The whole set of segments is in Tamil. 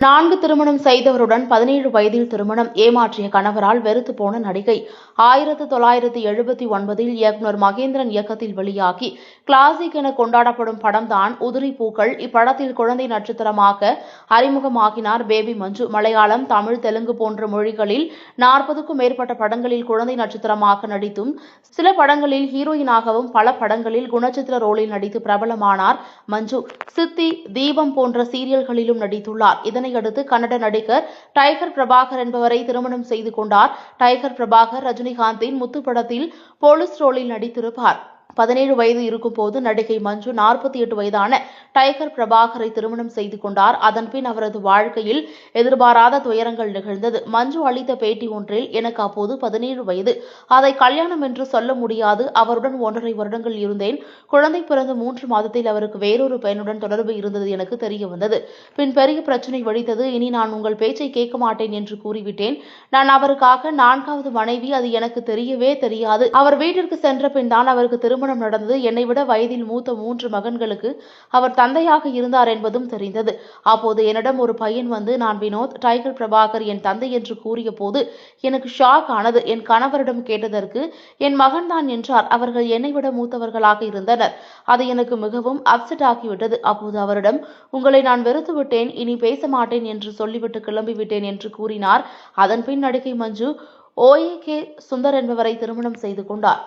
4 திருமணம் செய்தவருடன் 17 வயதில் திருமணம் ஏமாற்றிய கணவரால் வெறுத்து போன நடிகை 1979இல் இயக்குநர் மகேந்திரன் இயக்கத்தில் வெளியாகி கிளாசிக் என கொண்டாடப்படும் படம்தான் உதிரி பூக்கள். இப்படத்தில் குழந்தை நட்சத்திரமாக அறிமுகமாகினார் பேபி மஞ்சு. மலையாளம், தமிழ், தெலுங்கு போன்ற மொழிகளில் 40க்கும் மேற்பட்ட படங்களில் குழந்தை நட்சத்திரமாக நடித்தும், சில படங்களில் ஹீரோயினாகவும், பல படங்களில் குணச்சித்திர ரோலில் நடித்து பிரபலமானார் மஞ்சு. சித்தி, தீபம் போன்ற சீரியல்களிலும் நடித்துள்ளார். இதனையடுத்து கன்னட நடிகர் டைகர் பிரபாகர் என்பவரை திருமணம் செய்து கொண்டார். டைகர் பிரபாகர் ரஜினிகாந்தின் முத்து படத்தில் போலீஸ் ரோலில் நடித்திருப்பார். 17 வயது இருக்கும்போது நடிகை மஞ்சு 48 வயதான டைகர் பிரபாகரை திருமணம் செய்து கொண்டார். அதன்பின் அவரது வாழ்க்கையில் எதிர்பாராத துயரங்கள் நிகழ்ந்தது. மஞ்சு அளித்த பேட்டி ஒன்றில், எனக்கு அப்போது 17 வயது, அதை கல்யாணம் என்று சொல்ல முடியாது. அவருடன் 1.5 வருடங்கள் இருந்தேன். குழந்தை பிறந்து 3 மாதத்தில் அவருக்கு வேறொரு பெண்ணுடன் தொடர்பு இருந்தது எனக்கு தெரிய வந்தது. பின் பெரிய பிரச்சனை வெடித்தது. இனி நான் உங்கள் பேச்சை கேட்க மாட்டேன் என்று கூறிவிட்டேன். நான் அவருக்காக 4வது மனைவி. அது எனக்கு தெரியவே தெரியாது. அவர் வீட்டிற்கு சென்ற பின் தான் அவருக்கு திருமணம் நடந்தது. என்னை விட வயதில் மூத்த 3 மகன்களுக்கு அவர் தந்தையாக இருந்தார் என்பதும் தெரிந்தது. அப்போது என்னிடம் ஒரு பையன் வந்து, நான் வினோத், டைகர் பிரபாகர் என் தந்தை என்று கூறிய போது எனக்கு ஷாக் ஆனது. என் கணவரிடம் கேட்டதற்கு என் மகன் தான் என்றார். அவர்கள் என்னை விட மூத்தவர்களாக இருந்தனர். அது எனக்கு மிகவும் அப்செட் ஆகிவிட்டது. அப்போது அவரிடம், உங்களை நான் வெறுத்து விட்டேன், இனி பேச மாட்டேன் என்று சொல்லிவிட்டு கிளம்பிவிட்டேன் என்று கூறினார். அதன்பின் நடிகை மஞ்சு OAK சுந்தர் என்பவரை திருமணம் செய்து கொண்டார்.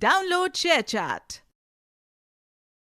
Download ShareChat.